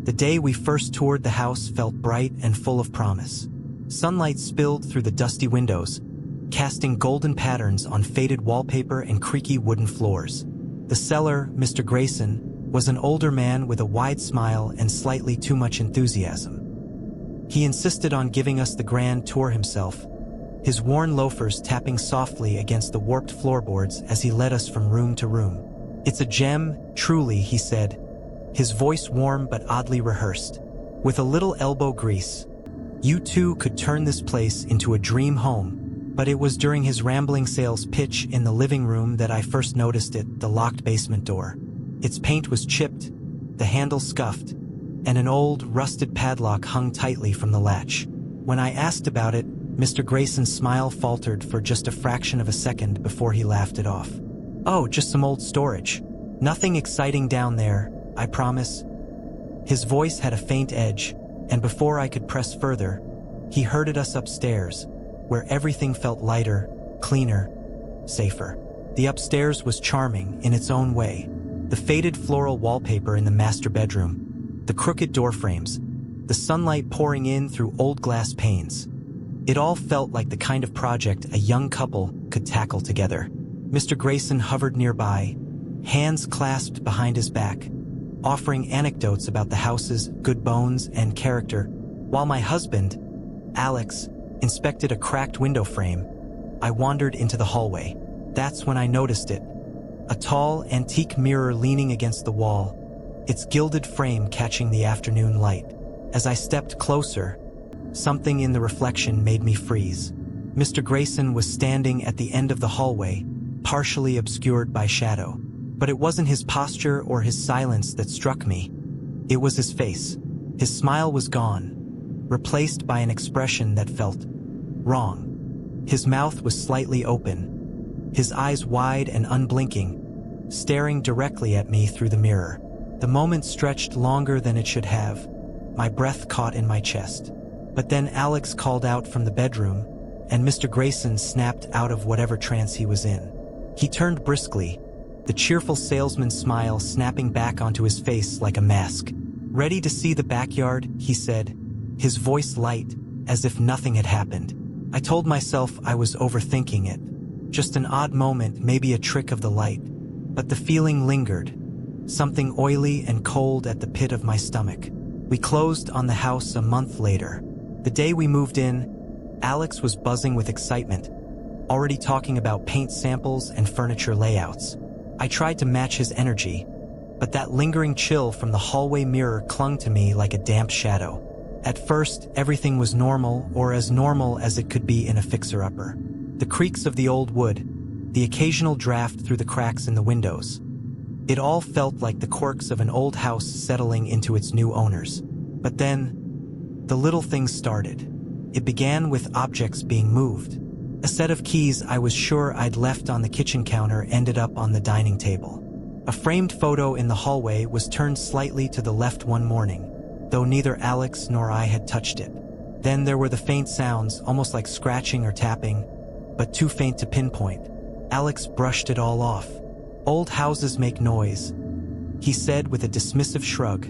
The day we first toured the house felt bright and full of promise. Sunlight spilled through the dusty windows, casting golden patterns on faded wallpaper and creaky wooden floors. The seller, Mr. Grayson, was an older man with a wide smile and slightly too much enthusiasm. He insisted on giving us the grand tour himself, his worn loafers tapping softly against the warped floorboards as he led us from room to room. "It's a gem, truly," he said, his voice warm but oddly rehearsed. "With a little elbow grease, you too could turn this place into a dream home." But it was during his rambling sales pitch in the living room that I first noticed it, the locked basement door. Its paint was chipped, the handle scuffed, and an old, rusted padlock hung tightly from the latch. When I asked about it, Mr. Grayson's smile faltered for just a fraction of a second before he laughed it off. "Oh, just some old storage. Nothing exciting down there, I promise." His voice had a faint edge, and before I could press further, he herded us upstairs, where everything felt lighter, cleaner, safer. The upstairs was charming in its own way. The faded floral wallpaper in the master bedroom, the crooked door frames, the sunlight pouring in through old glass panes. It all felt like the kind of project a young couple could tackle together. Mr. Grayson hovered nearby, hands clasped behind his back, offering anecdotes about the house's good bones and character, while my husband, Alex, inspected a cracked window frame. I wandered into the hallway. That's when I noticed it. A tall, antique mirror leaning against the wall, its gilded frame catching the afternoon light. As I stepped closer, something in the reflection made me freeze. Mr. Grayson was standing at the end of the hallway, partially obscured by shadow. But it wasn't his posture or his silence that struck me. It was his face. His smile was gone, replaced by an expression that felt wrong. His mouth was slightly open, his eyes wide and unblinking, staring directly at me through the mirror. The moment stretched longer than it should have. My breath caught in my chest. But then Alex called out from the bedroom, and Mr. Grayson snapped out of whatever trance he was in. He turned briskly, the cheerful salesman's smile snapping back onto his face like a mask. "Ready to see the backyard?" he said, his voice light, as if nothing had happened. I told myself I was overthinking it. Just an odd moment, maybe a trick of the light. But the feeling lingered, something oily and cold at the pit of my stomach. We closed on the house a month later. The day we moved in, Alex was buzzing with excitement, already talking about paint samples and furniture layouts. I tried to match his energy, but that lingering chill from the hallway mirror clung to me like a damp shadow. At first, everything was normal, or as normal as it could be in a fixer-upper. The creaks of the old wood, the occasional draft through the cracks in the windows. It all felt like the quirks of an old house settling into its new owners. But then, the little things started. It began with objects being moved. A set of keys I was sure I'd left on the kitchen counter ended up on the dining table. A framed photo in the hallway was turned slightly to the left one morning, though neither Alex nor I had touched it. Then there were the faint sounds, almost like scratching or tapping, but too faint to pinpoint. Alex brushed it all off. "Old houses make noise," he said with a dismissive shrug,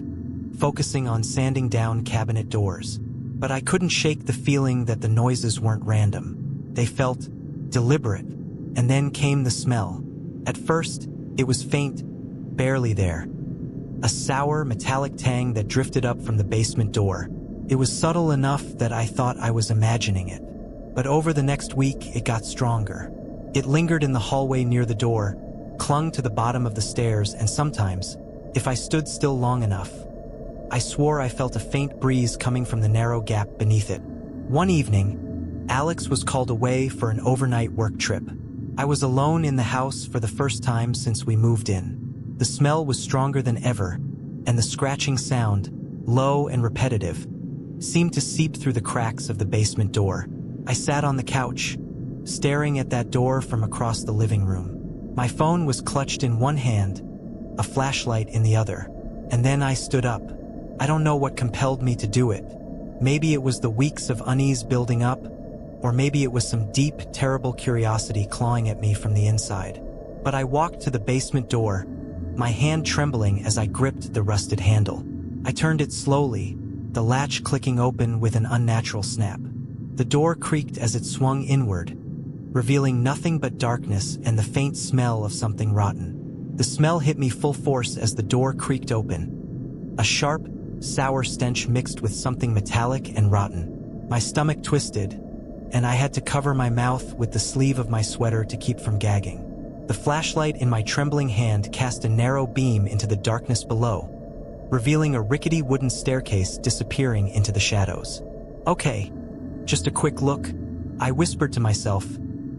focusing on sanding down cabinet doors. But I couldn't shake the feeling that the noises weren't random. They felt deliberate. And then came the smell. At first, it was faint, barely there. A sour, metallic tang that drifted up from the basement door. It was subtle enough that I thought I was imagining it. But over the next week, it got stronger. It lingered in the hallway near the door, clung to the bottom of the stairs, and sometimes, if I stood still long enough, I swore I felt a faint breeze coming from the narrow gap beneath it. One evening, Alex was called away for an overnight work trip. I was alone in the house for the first time since we moved in. The smell was stronger than ever, and the scratching sound, low and repetitive, seemed to seep through the cracks of the basement door. I sat on the couch, staring at that door from across the living room. My phone was clutched in one hand, a flashlight in the other, and then I stood up. I don't know what compelled me to do it. Maybe it was the weeks of unease building up, or maybe it was some deep, terrible curiosity clawing at me from the inside. But I walked to the basement door, my hand trembling as I gripped the rusted handle. I turned it slowly, the latch clicking open with an unnatural snap. The door creaked as it swung inward, revealing nothing but darkness and the faint smell of something rotten. The smell hit me full force as the door creaked open. A sharp, sour stench mixed with something metallic and rotten. My stomach twisted, and I had to cover my mouth with the sleeve of my sweater to keep from gagging. The flashlight in my trembling hand cast a narrow beam into the darkness below, revealing a rickety wooden staircase disappearing into the shadows. Okay, just a quick look, I whispered to myself,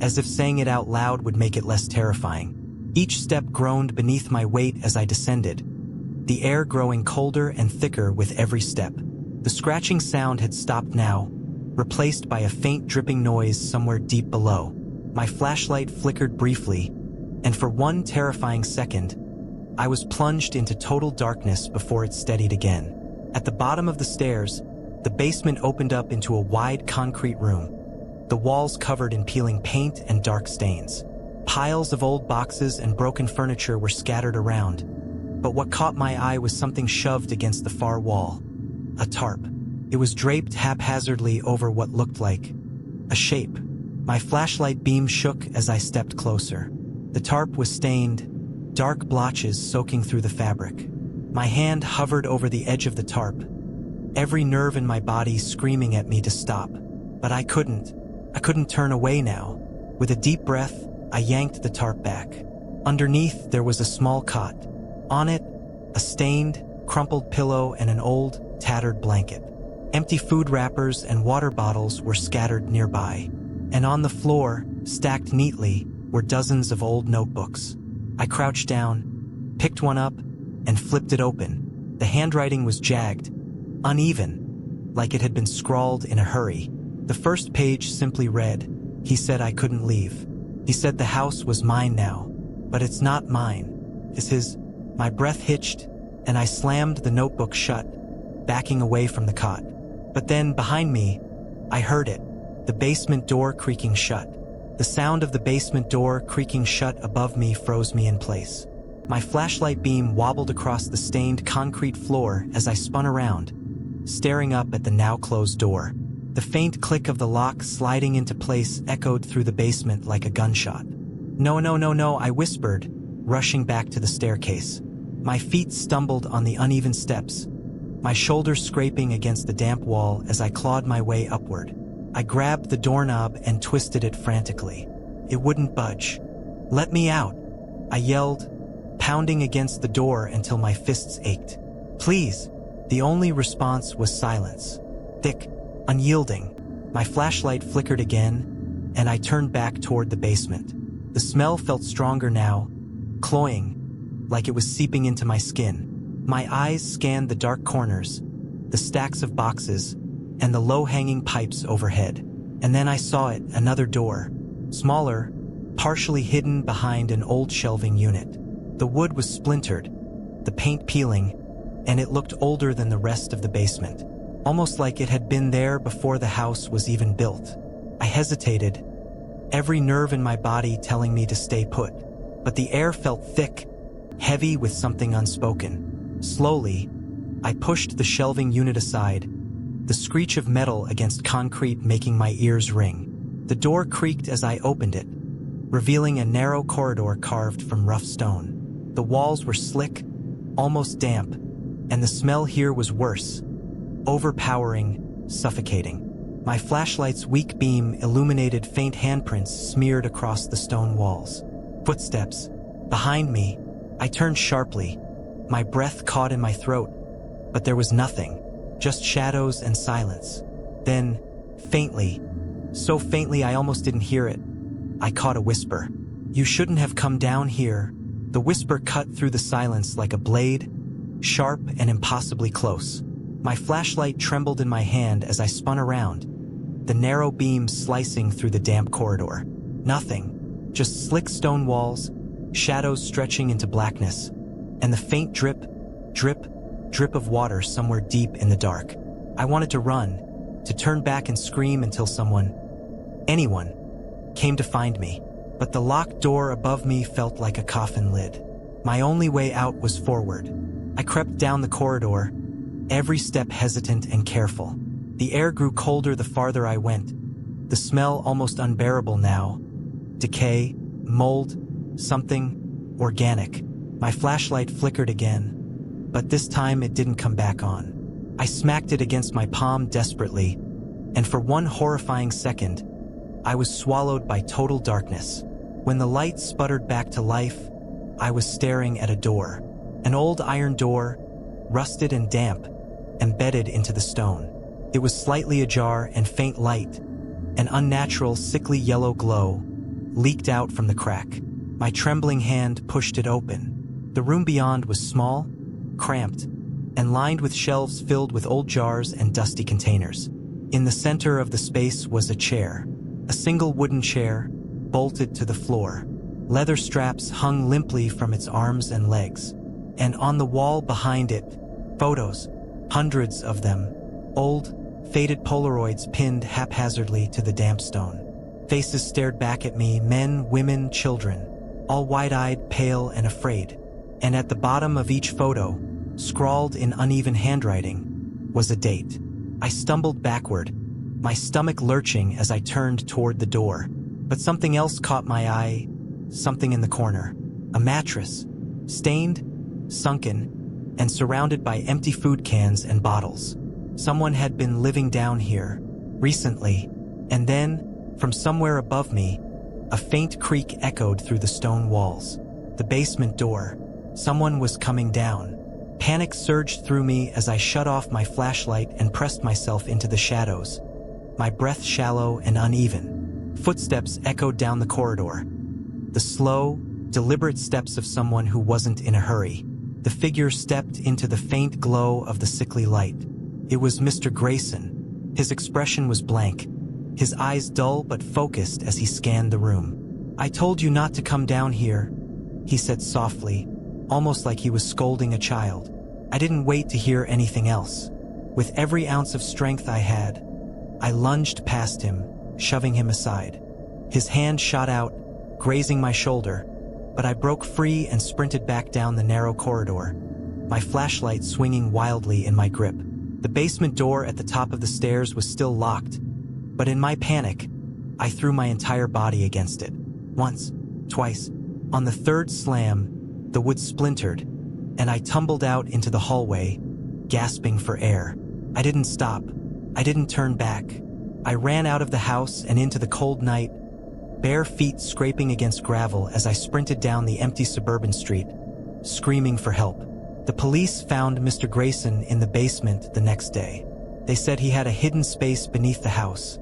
as if saying it out loud would make it less terrifying. Each step groaned beneath my weight as I descended, the air growing colder and thicker with every step. The scratching sound had stopped now, replaced by a faint dripping noise somewhere deep below. My flashlight flickered briefly, and for one terrifying second, I was plunged into total darkness before it steadied again. At the bottom of the stairs, the basement opened up into a wide concrete room, the walls covered in peeling paint and dark stains. Piles of old boxes and broken furniture were scattered around, but what caught my eye was something shoved against the far wall. A tarp. It was draped haphazardly over what looked like a shape. My flashlight beam shook as I stepped closer. The tarp was stained, dark blotches soaking through the fabric. My hand hovered over the edge of the tarp, every nerve in my body screaming at me to stop. But I couldn't. I couldn't turn away now. With a deep breath, I yanked the tarp back. Underneath, there was a small cot. On it, a stained, crumpled pillow and an old, tattered blanket. Empty food wrappers and water bottles were scattered nearby. And on the floor, stacked neatly, were dozens of old notebooks. I crouched down, picked one up, and flipped it open. The handwriting was jagged, uneven, like it had been scrawled in a hurry. The first page simply read, "He said I couldn't leave. He said the house was mine now, but it's not mine. It's his." My breath hitched, and I slammed the notebook shut, backing away from the cot. But then, behind me, I heard it, the basement door creaking shut. The sound of the basement door creaking shut above me froze me in place. My flashlight beam wobbled across the stained concrete floor as I spun around, staring up at the now closed door. The faint click of the lock sliding into place echoed through the basement like a gunshot. "No, no, no, no," I whispered, rushing back to the staircase. My feet stumbled on the uneven steps, my shoulders scraping against the damp wall as I clawed my way upward. I grabbed the doorknob and twisted it frantically. It wouldn't budge. "Let me out," I yelled, pounding against the door until my fists ached. "Please." The only response was silence. Thick, unyielding. My flashlight flickered again, and I turned back toward the basement. The smell felt stronger now, cloying, like it was seeping into my skin. My eyes scanned the dark corners, the stacks of boxes, and the low-hanging pipes overhead. And then I saw it, another door, smaller, partially hidden behind an old shelving unit. The wood was splintered, the paint peeling, and it looked older than the rest of the basement, almost like it had been there before the house was even built. I hesitated, every nerve in my body telling me to stay put. But the air felt thick, heavy with something unspoken. Slowly, I pushed the shelving unit aside, the screech of metal against concrete making my ears ring. The door creaked as I opened it, revealing a narrow corridor carved from rough stone. The walls were slick, almost damp, and the smell here was worse, overpowering, suffocating. My flashlight's weak beam illuminated faint handprints smeared across the stone walls. Footsteps. Behind me, I turned sharply, my breath caught in my throat, but there was nothing, just shadows and silence. Then, faintly, so faintly I almost didn't hear it, I caught a whisper. "You shouldn't have come down here." The whisper cut through the silence like a blade, sharp and impossibly close. My flashlight trembled in my hand as I spun around, the narrow beam slicing through the damp corridor. Nothing, just slick stone walls, shadows stretching into blackness, and the faint drip, drip, drip of water somewhere deep in the dark. I wanted to run, to turn back and scream until someone, anyone, came to find me. But the locked door above me felt like a coffin lid. My only way out was forward. I crept down the corridor, every step hesitant and careful. The air grew colder the farther I went, the smell almost unbearable now. Decay, mold, something organic. My flashlight flickered again, but this time it didn't come back on. I smacked it against my palm desperately, and for one horrifying second, I was swallowed by total darkness. When the light sputtered back to life, I was staring at a door. An old iron door, rusted and damp, embedded into the stone. It was slightly ajar, and faint light, an unnatural, sickly yellow glow, leaked out from the crack. My trembling hand pushed it open. The room beyond was small, cramped, and lined with shelves filled with old jars and dusty containers. In the center of the space was a chair, a single wooden chair, bolted to the floor. Leather straps hung limply from its arms and legs, and on the wall behind it, photos, hundreds of them, old, faded Polaroids pinned haphazardly to the damp stone. Faces stared back at me, men, women, children, all wide-eyed, pale, and afraid. And at the bottom of each photo, scrawled in uneven handwriting, was a date. I stumbled backward, my stomach lurching as I turned toward the door. But something else caught my eye, something in the corner. A mattress, stained, sunken, and surrounded by empty food cans and bottles. Someone had been living down here, recently, and then, from somewhere above me, a faint creak echoed through the stone walls. The basement door. Someone was coming down. Panic surged through me as I shut off my flashlight and pressed myself into the shadows, my breath shallow and uneven. Footsteps echoed down the corridor. The slow, deliberate steps of someone who wasn't in a hurry. The figure stepped into the faint glow of the sickly light. It was Mr. Grayson. His expression was blank, his eyes dull but focused as he scanned the room. "I told you not to come down here," he said softly, almost like he was scolding a child. I didn't wait to hear anything else. With every ounce of strength I had, I lunged past him, shoving him aside. His hand shot out, grazing my shoulder, but I broke free and sprinted back down the narrow corridor, my flashlight swinging wildly in my grip. The basement door at the top of the stairs was still locked, but in my panic, I threw my entire body against it. Once, twice. On the third slam, the wood splintered, and I tumbled out into the hallway, gasping for air. I didn't stop. I didn't turn back. I ran out of the house and into the cold night, bare feet scraping against gravel as I sprinted down the empty suburban street, screaming for help. The police found Mr. Grayson in the basement the next day. They said he had a hidden space beneath the house,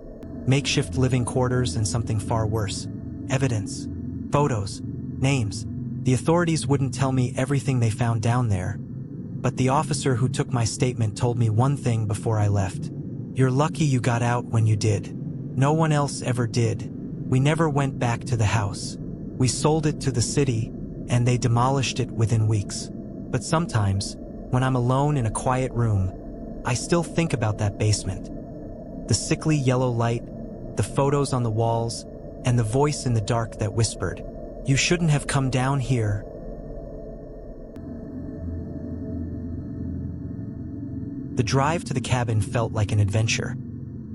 makeshift living quarters, and something far worse. Evidence, photos, names. The authorities wouldn't tell me everything they found down there, but the officer who took my statement told me one thing before I left. "You're lucky you got out when you did. No one else ever did. We never went back to the house. We sold it to the city, and they demolished it within weeks. But sometimes, when I'm alone in a quiet room, I still think about that basement. The sickly yellow light, the photos on the walls, and the voice in the dark that whispered, 'You shouldn't have come down here.'" The drive to the cabin felt like an adventure.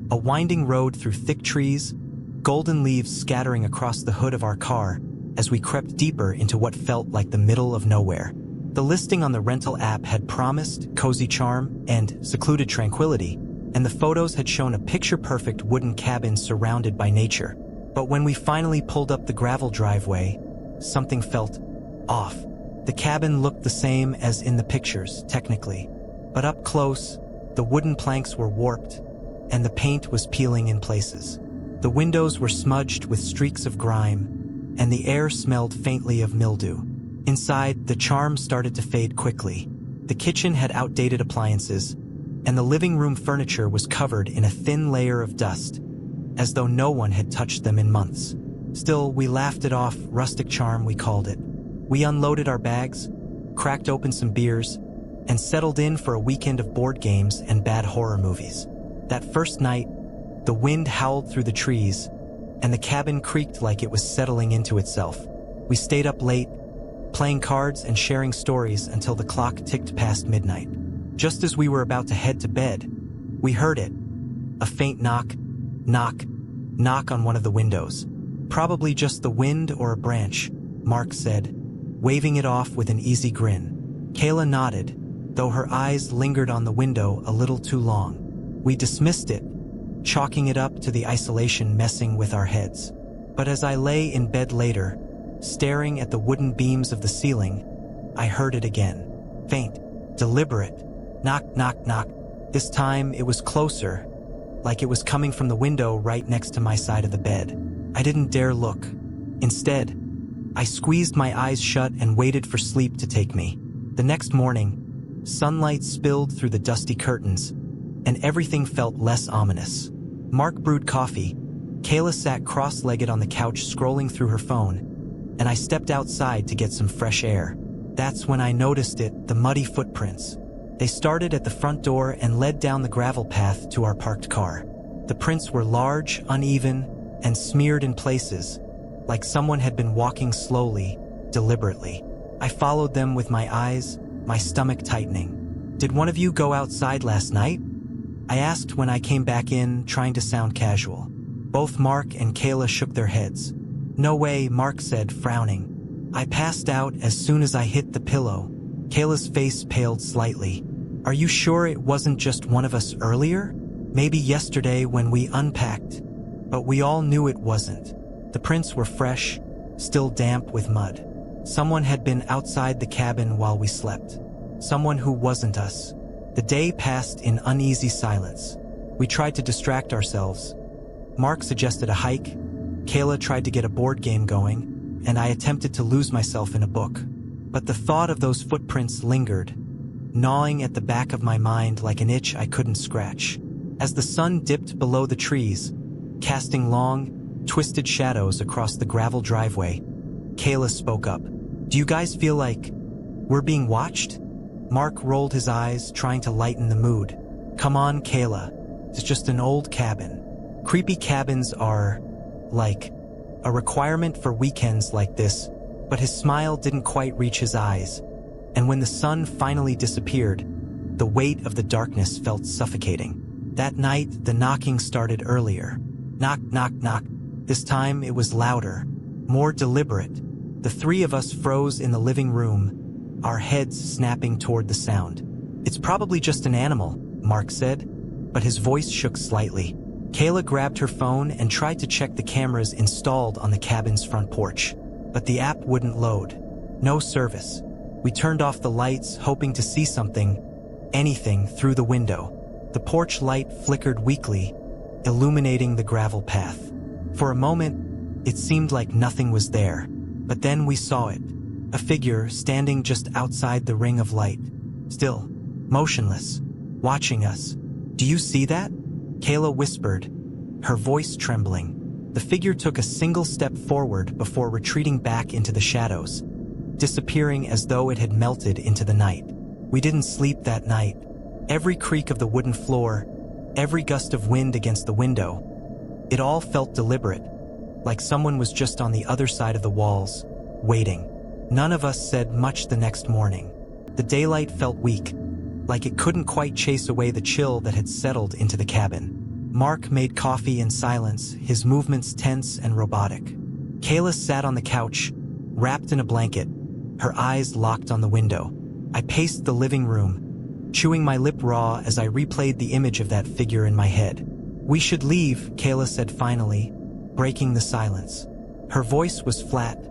A winding road through thick trees, golden leaves scattering across the hood of our car as we crept deeper into what felt like the middle of nowhere. The listing on the rental app had promised cozy charm and secluded tranquility, and the photos had shown a picture-perfect wooden cabin surrounded by nature. But when we finally pulled up the gravel driveway, something felt off. The cabin looked the same as in the pictures, technically, but up close, the wooden planks were warped, and the paint was peeling in places. The windows were smudged with streaks of grime, and the air smelled faintly of mildew. Inside, the charm started to fade quickly. The kitchen had outdated appliances, and the living room furniture was covered in a thin layer of dust, as though no one had touched them in months. Still, we laughed it off, rustic charm we called it. We unloaded our bags, cracked open some beers, and settled in for a weekend of board games and bad horror movies. That first night, the wind howled through the trees, and the cabin creaked like it was settling into itself. We stayed up late, playing cards and sharing stories until the clock ticked past midnight. Just as we were about to head to bed, we heard it. A faint knock, knock, knock on one of the windows. Probably just the wind or a branch, Mark said, waving it off with an easy grin. Kayla nodded, though her eyes lingered on the window a little too long. We dismissed it, chalking it up to the isolation messing with our heads. But as I lay in bed later, staring at the wooden beams of the ceiling, I heard it again. Faint, deliberate, knock, knock, knock. This time it was closer, like it was coming from the window right next to my side of the bed. I didn't dare look. Instead, I squeezed my eyes shut and waited for sleep to take me. The next morning, sunlight spilled through the dusty curtains, and everything felt less ominous. Mark brewed coffee. Kayla sat cross-legged on the couch scrolling through her phone, and I stepped outside to get some fresh air. That's when I noticed it, the muddy footprints. They started at the front door and led down the gravel path to our parked car. The prints were large, uneven, and smeared in places, like someone had been walking slowly, deliberately. I followed them with my eyes, my stomach tightening. "Did one of you go outside last night?" I asked when I came back in, trying to sound casual. Both Mark and Kayla shook their heads. "No way," Mark said, frowning. "I passed out as soon as I hit the pillow." Kayla's face paled slightly. "Are you sure it wasn't just one of us earlier? Maybe yesterday when we unpacked." But we all knew it wasn't. The prints were fresh, still damp with mud. Someone had been outside the cabin while we slept. Someone who wasn't us. The day passed in uneasy silence. We tried to distract ourselves. Mark suggested a hike, Kayla tried to get a board game going, and I attempted to lose myself in a book. But the thought of those footprints lingered, gnawing at the back of my mind like an itch I couldn't scratch. As the sun dipped below the trees, casting long, twisted shadows across the gravel driveway, Kayla spoke up. "Do you guys feel like we're being watched?" Mark rolled his eyes, trying to lighten the mood. "Come on, Kayla. It's just an old cabin. Creepy cabins are, like, a requirement for weekends like this." But his smile didn't quite reach his eyes, and when the sun finally disappeared, the weight of the darkness felt suffocating. That night, the knocking started earlier. Knock, knock, knock. This time it was louder, more deliberate. The three of us froze in the living room, our heads snapping toward the sound. "It's probably just an animal," Mark said, but his voice shook slightly. Kayla grabbed her phone and tried to check the cameras installed on the cabin's front porch, but the app wouldn't load. No service. We turned off the lights, hoping to see something, anything, through the window. The porch light flickered weakly, illuminating the gravel path. For a moment, it seemed like nothing was there, but then we saw it. A figure standing just outside the ring of light. Still, motionless, watching us. "Do you see that?" Kayla whispered, her voice trembling. The figure took a single step forward before retreating back into the shadows, disappearing as though it had melted into the night. We didn't sleep that night. Every creak of the wooden floor, every gust of wind against the window, it all felt deliberate, like someone was just on the other side of the walls, waiting. None of us said much the next morning. The daylight felt weak, like it couldn't quite chase away the chill that had settled into the cabin. Mark made coffee in silence, his movements tense and robotic. Kayla sat on the couch, wrapped in a blanket, her eyes locked on the window. I paced the living room, chewing my lip raw as I replayed the image of that figure in my head. "We should leave," Kayla said finally, breaking the silence. Her voice was flat,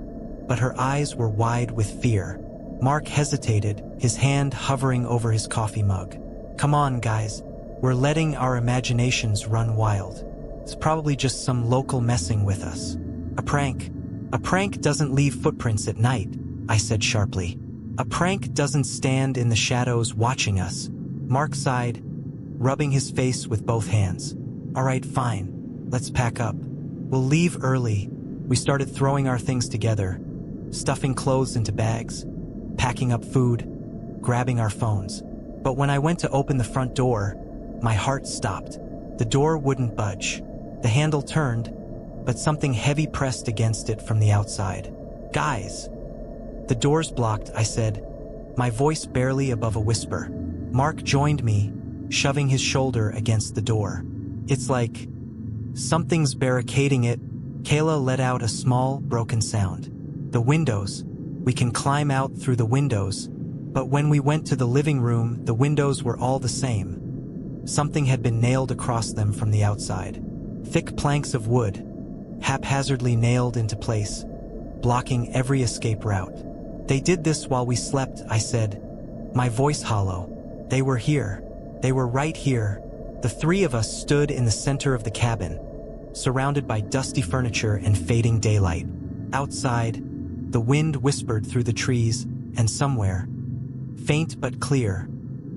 but her eyes were wide with fear. Mark hesitated, his hand hovering over his coffee mug. "Come on, guys. We're letting our imaginations run wild. It's probably just some local messing with us. A prank. A prank doesn't leave footprints at night," I said sharply. "A prank doesn't stand in the shadows watching us." Mark sighed, rubbing his face with both hands. "All right, fine. Let's pack up. We'll leave early." We started throwing our things together, stuffing clothes into bags, packing up food, grabbing our phones. But when I went to open the front door, my heart stopped. The door wouldn't budge. The handle turned, but something heavy pressed against it from the outside. "Guys!" "The door's blocked," I said, my voice barely above a whisper. Mark joined me, shoving his shoulder against the door. It's like something's barricading it. Kayla let out a small, broken sound. The windows. We can climb out through the windows. But when we went to the living room, the windows were all the same. Something had been nailed across them from the outside. Thick planks of wood, haphazardly nailed into place, blocking every escape route. They did this while we slept, I said, my voice hollow. They were here. They were right here. The three of us stood in the center of the cabin, surrounded by dusty furniture and fading daylight. Outside, the wind whispered through the trees, and somewhere, faint but clear,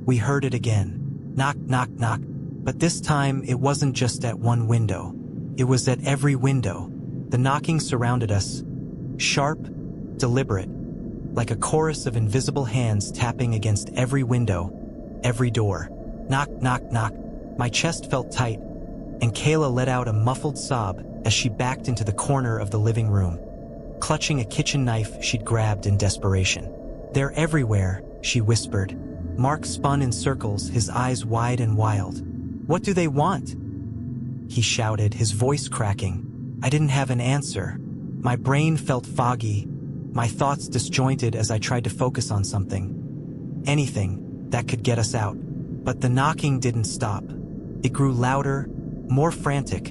we heard it again. Knock, knock, knock. But this time, it wasn't just at one window. It was at every window. The knocking surrounded us, sharp, deliberate, like a chorus of invisible hands tapping against every window, every door. Knock, knock, knock. My chest felt tight, and Kayla let out a muffled sob as she backed into the corner of the living room, clutching a kitchen knife she'd grabbed in desperation. They're everywhere, she whispered. Mark spun in circles, his eyes wide and wild. What do they want? He shouted, his voice cracking. I didn't have an answer. My brain felt foggy, my thoughts disjointed as I tried to focus on something. Anything that could get us out. But the knocking didn't stop. It grew louder, more frantic,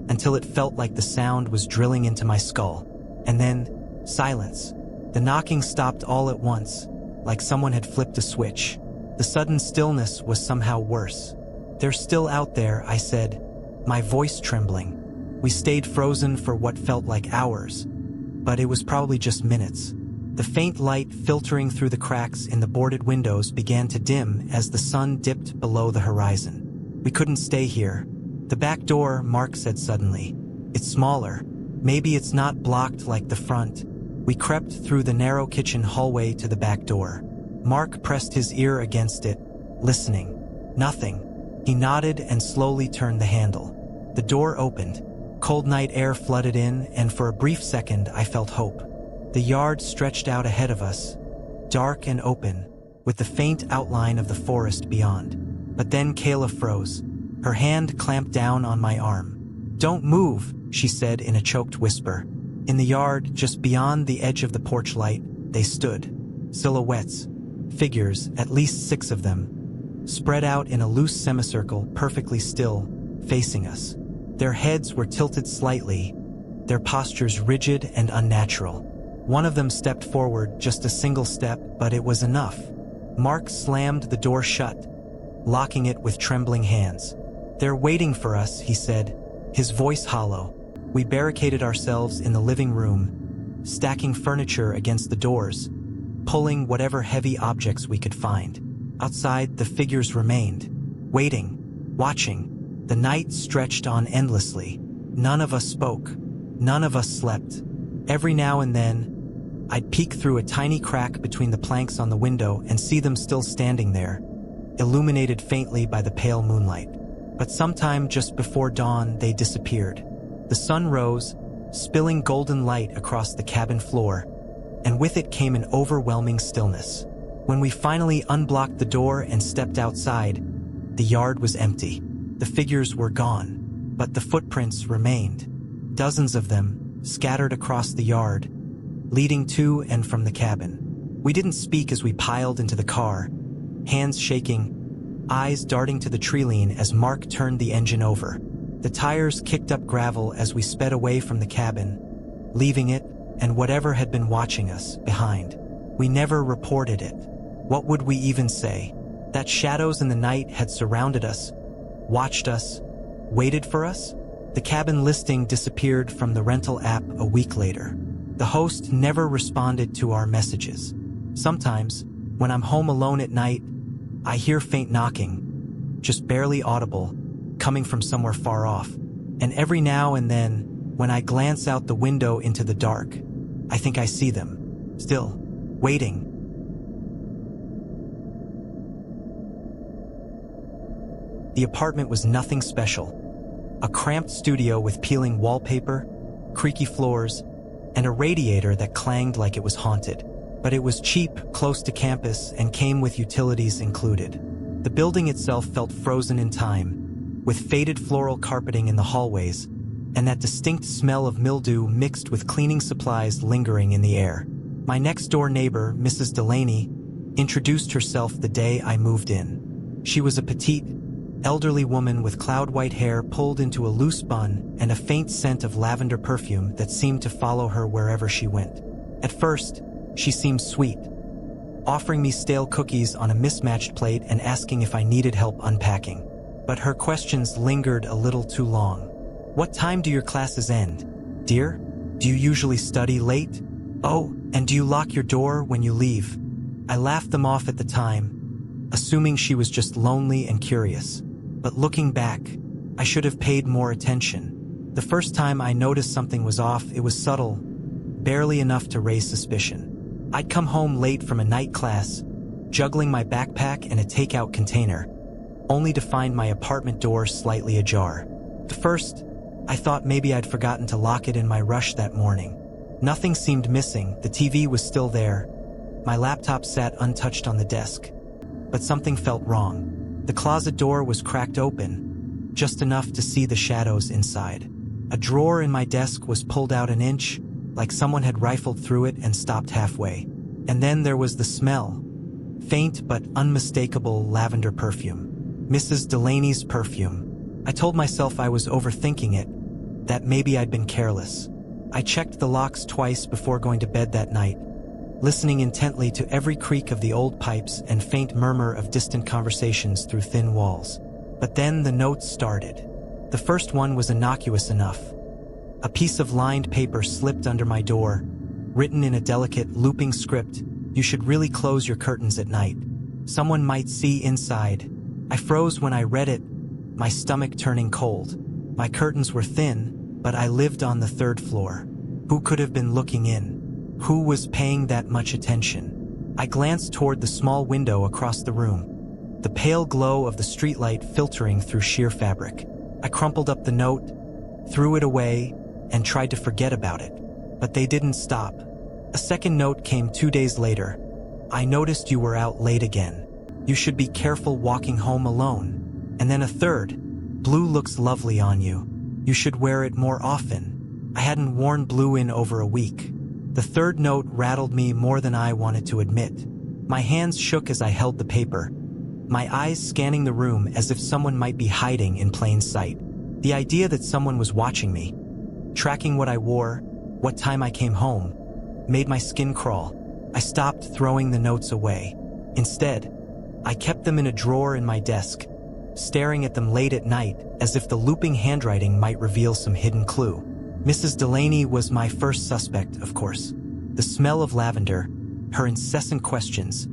until it felt like the sound was drilling into my skull. And then, silence. The knocking stopped all at once, like someone had flipped a switch. The sudden stillness was somehow worse. They're still out there, I said, my voice trembling. We stayed frozen for what felt like hours, but it was probably just minutes. The faint light filtering through the cracks in the boarded windows began to dim as the sun dipped below the horizon. We couldn't stay here. The back door, Mark said suddenly. It's smaller. Maybe it's not blocked like the front. We crept through the narrow kitchen hallway to the back door. Mark pressed his ear against it, listening. Nothing. He nodded and slowly turned the handle. The door opened. Cold night air flooded in, and for a brief second I felt hope. The yard stretched out ahead of us, dark and open, with the faint outline of the forest beyond. But then Kayla froze. Her hand clamped down on my arm. Don't move, she said in a choked whisper. In the yard, just beyond the edge of the porch light, they stood. Silhouettes. Figures, at least 6 of them, spread out in a loose semicircle, perfectly still, facing us. Their heads were tilted slightly, their postures rigid and unnatural. One of them stepped forward, just a single step, but it was enough. Mark slammed the door shut, locking it with trembling hands. They're waiting for us, he said, his voice hollow. We barricaded ourselves in the living room, stacking furniture against the doors, pulling whatever heavy objects we could find. Outside, the figures remained, waiting, watching. The night stretched on endlessly. None of us spoke. None of us slept. Every now and then, I'd peek through a tiny crack between the planks on the window and see them still standing there, illuminated faintly by the pale moonlight. But sometime just before dawn, they disappeared. The sun rose, spilling golden light across the cabin floor, and with it came an overwhelming stillness. When we finally unblocked the door and stepped outside, the yard was empty. The figures were gone, but the footprints remained. Dozens of them, scattered across the yard, leading to and from the cabin. We didn't speak as we piled into the car, hands shaking, eyes darting to the treeline as Mark turned the engine over. The tires kicked up gravel as we sped away from the cabin, leaving it, and whatever had been watching us, behind. We never reported it. What would we even say? That shadows in the night had surrounded us, watched us, waited for us? The cabin listing disappeared from the rental app a week later. The host never responded to our messages. Sometimes, when I'm home alone at night, I hear faint knocking, just barely audible, coming from somewhere far off. And every now and then, when I glance out the window into the dark, I think I see them, still, waiting. The apartment was nothing special. A cramped studio with peeling wallpaper, creaky floors, and a radiator that clanged like it was haunted. But it was cheap, close to campus, and came with utilities included. The building itself felt frozen in time, with faded floral carpeting in the hallways, and that distinct smell of mildew mixed with cleaning supplies lingering in the air. My next-door neighbor, Mrs. Delaney, introduced herself the day I moved in. She was a petite, elderly woman with cloud-white hair pulled into a loose bun and a faint scent of lavender perfume that seemed to follow her wherever she went. At first, she seemed sweet, offering me stale cookies on a mismatched plate and asking if I needed help unpacking. But her questions lingered a little too long. "What time do your classes end, dear? Do you usually study late? Oh, and do you lock your door when you leave?" I laughed them off at the time, assuming she was just lonely and curious. But looking back, I should have paid more attention. The first time I noticed something was off, it was subtle, barely enough to raise suspicion. I'd come home late from a night class, juggling my backpack and a takeout container, only to find my apartment door slightly ajar. At first, I thought maybe I'd forgotten to lock it in my rush that morning. Nothing seemed missing, the TV was still there, my laptop sat untouched on the desk. But something felt wrong. The closet door was cracked open, just enough to see the shadows inside. A drawer in my desk was pulled out an inch, like someone had rifled through it and stopped halfway. And then there was the smell. Faint but unmistakable lavender perfume. Mrs. Delaney's perfume. I told myself I was overthinking it, that maybe I'd been careless. I checked the locks twice before going to bed that night, listening intently to every creak of the old pipes and faint murmur of distant conversations through thin walls. But then the notes started. The first one was innocuous enough. A piece of lined paper slipped under my door, written in a delicate, looping script, "You should really close your curtains at night. Someone might see inside." I froze when I read it, my stomach turning cold. My curtains were thin, but I lived on the third floor. Who could have been looking in? Who was paying that much attention? I glanced toward the small window across the room, the pale glow of the streetlight filtering through sheer fabric. I crumpled up the note, threw it away, and tried to forget about it. But they didn't stop. A second note came 2 days later. "I noticed you were out late again. You should be careful walking home alone." And then a third. "Blue looks lovely on you. You should wear it more often." I hadn't worn blue in over a week. The third note rattled me more than I wanted to admit. My hands shook as I held the paper, my eyes scanning the room as if someone might be hiding in plain sight. The idea that someone was watching me, tracking what I wore, what time I came home, made my skin crawl. I stopped throwing the notes away. Instead, I kept them in a drawer in my desk, staring at them late at night as if the looping handwriting might reveal some hidden clue. Mrs. Delaney was my first suspect, of course. The smell of lavender, her incessant questions,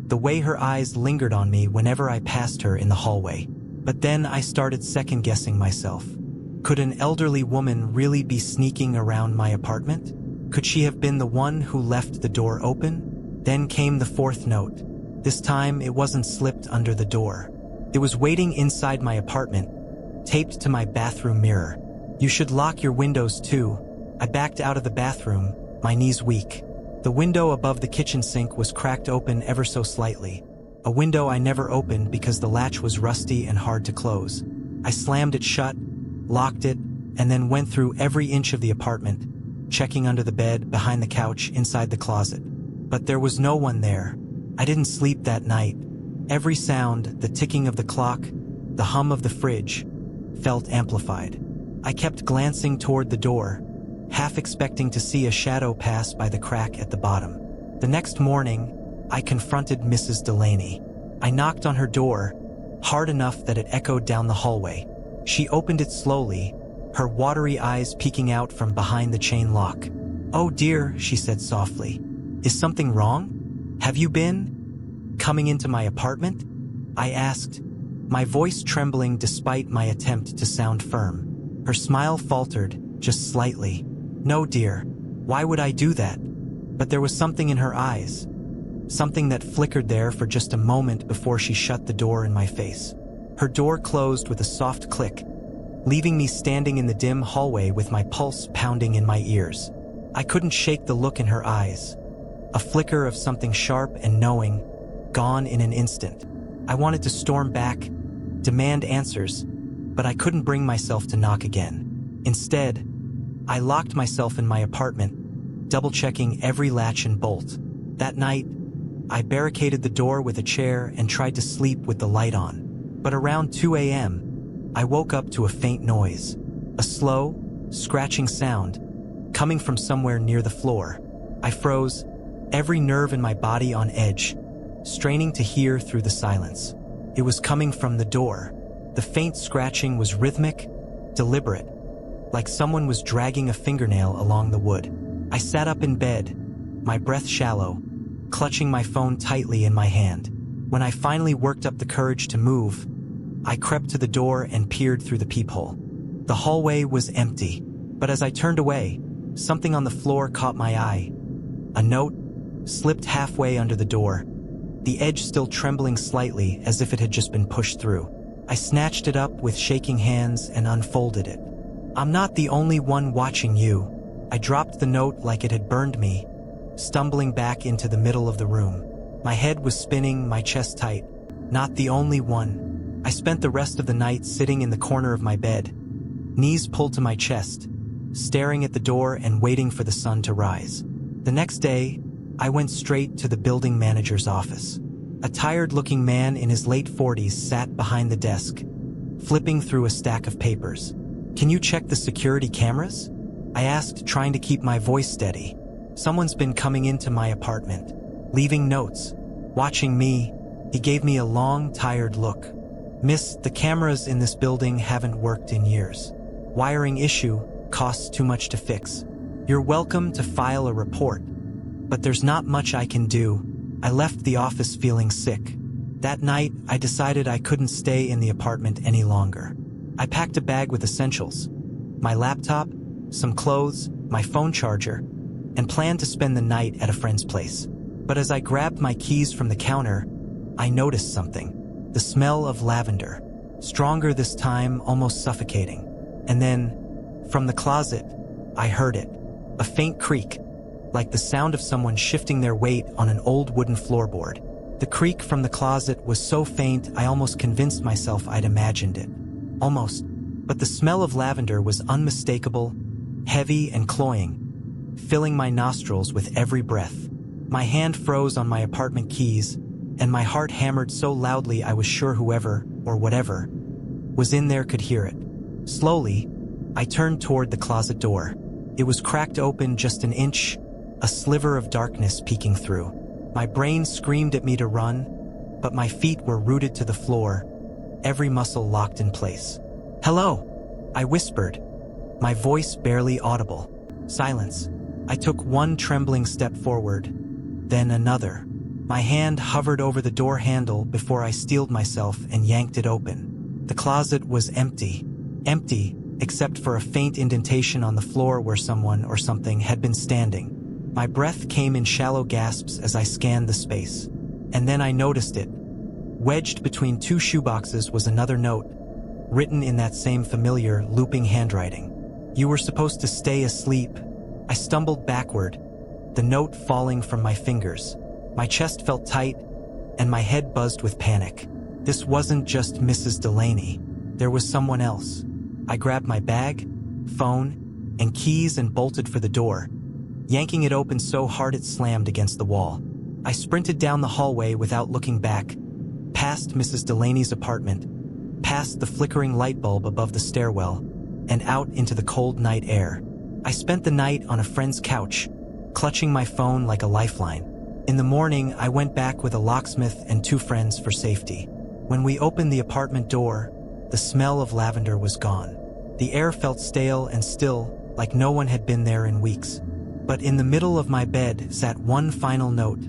the way her eyes lingered on me whenever I passed her in the hallway. But then I started second-guessing myself. Could an elderly woman really be sneaking around my apartment? Could she have been the one who left the door open? Then came the fourth note. This time it wasn't slipped under the door. It was waiting inside my apartment, taped to my bathroom mirror. "You should lock your windows too." I backed out of the bathroom, my knees weak. The window above the kitchen sink was cracked open ever so slightly. A window I never opened because the latch was rusty and hard to close. I slammed it shut, locked it, and then went through every inch of the apartment, checking under the bed, behind the couch, inside the closet. But there was no one there. I didn't sleep that night. Every sound, the ticking of the clock, the hum of the fridge, felt amplified. I kept glancing toward the door, half expecting to see a shadow pass by the crack at the bottom. The next morning, I confronted Mrs. Delaney. I knocked on her door, hard enough that it echoed down the hallway. She opened it slowly, her watery eyes peeking out from behind the chain lock. "Oh dear," she said softly. "Is something wrong? Have you been coming into my apartment?" I asked, my voice trembling despite my attempt to sound firm. Her smile faltered, just slightly. "No, dear. Why would I do that?" But there was something in her eyes, something that flickered there for just a moment before she shut the door in my face. Her door closed with a soft click, leaving me standing in the dim hallway with my pulse pounding in my ears. I couldn't shake the look in her eyes, a flicker of something sharp and knowing, gone in an instant. I wanted to storm back, demand answers, but I couldn't bring myself to knock again. Instead, I locked myself in my apartment, double-checking every latch and bolt. That night, I barricaded the door with a chair and tried to sleep with the light on. But around 2 a.m., I woke up to a faint noise, a slow, scratching sound, coming from somewhere near the floor. I froze, every nerve in my body on edge, straining to hear through the silence. It was coming from the door. The faint scratching was rhythmic, deliberate, like someone was dragging a fingernail along the wood. I sat up in bed, my breath shallow, clutching my phone tightly in my hand. When I finally worked up the courage to move, I crept to the door and peered through the peephole. The hallway was empty, but as I turned away, something on the floor caught my eye. A note slipped halfway under the door, the edge still trembling slightly as if it had just been pushed through. I snatched it up with shaking hands and unfolded it. "I'm not the only one watching you." I dropped the note like it had burned me, stumbling back into the middle of the room. My head was spinning, my chest tight. Not the only one. I spent the rest of the night sitting in the corner of my bed, knees pulled to my chest, staring at the door and waiting for the sun to rise. The next day, I went straight to the building manager's office. A tired-looking man in his late 40s sat behind the desk, flipping through a stack of papers. "Can you check the security cameras?" I asked, trying to keep my voice steady. "Someone's been coming into my apartment, leaving notes, watching me." He gave me a long, tired look. "Miss, the cameras in this building haven't worked in years. Wiring issue, costs too much to fix. You're welcome to file a report, but there's not much I can do." I left the office feeling sick. That night, I decided I couldn't stay in the apartment any longer. I packed a bag with essentials, my laptop, some clothes, my phone charger, and planned to spend the night at a friend's place. But as I grabbed my keys from the counter, I noticed something. The smell of lavender. Stronger this time, almost suffocating. And then, from the closet, I heard it. A faint creak, like the sound of someone shifting their weight on an old wooden floorboard. The creak from the closet was so faint I almost convinced myself I'd imagined it. Almost. But the smell of lavender was unmistakable, heavy and cloying, filling my nostrils with every breath. My hand froze on my apartment keys, and my heart hammered so loudly I was sure whoever, or whatever, was in there could hear it. Slowly, I turned toward the closet door. It was cracked open just an inch, a sliver of darkness peeking through. My brain screamed at me to run, but my feet were rooted to the floor, every muscle locked in place. "Hello," I whispered, my voice barely audible. Silence. I took one trembling step forward, then another. My hand hovered over the door handle before I steeled myself and yanked it open. The closet was empty. Empty, except for a faint indentation on the floor where someone or something had been standing. My breath came in shallow gasps as I scanned the space. And then I noticed it. Wedged between two shoeboxes was another note, written in that same familiar, looping handwriting. "You were supposed to stay asleep." I stumbled backward, the note falling from my fingers. My chest felt tight, and my head buzzed with panic. This wasn't just Mrs. Delaney. There was someone else. I grabbed my bag, phone, and keys and bolted for the door, yanking it open so hard it slammed against the wall. I sprinted down the hallway without looking back, past Mrs. Delaney's apartment, past the flickering light bulb above the stairwell, and out into the cold night air. I spent the night on a friend's couch, clutching my phone like a lifeline. In the morning, I went back with a locksmith and two friends for safety. When we opened the apartment door, the smell of lavender was gone. The air felt stale and still, like no one had been there in weeks. But in the middle of my bed sat one final note,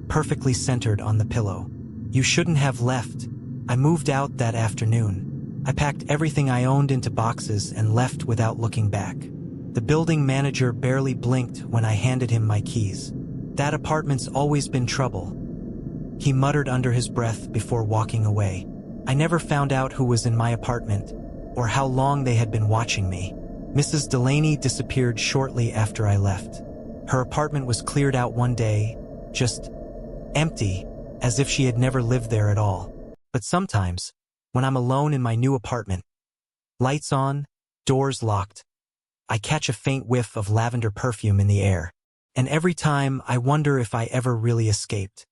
perfectly centered on the pillow. "You shouldn't have left." I moved out that afternoon. I packed everything I owned into boxes and left without looking back. The building manager barely blinked when I handed him my keys. "That apartment's always been trouble," he muttered under his breath before walking away. I never found out who was in my apartment, or how long they had been watching me. Mrs. Delaney disappeared shortly after I left. Her apartment was cleared out one day, just empty, as if she had never lived there at all. But sometimes, when I'm alone in my new apartment, lights on, doors locked, I catch a faint whiff of lavender perfume in the air. And every time, I wonder if I ever really escaped.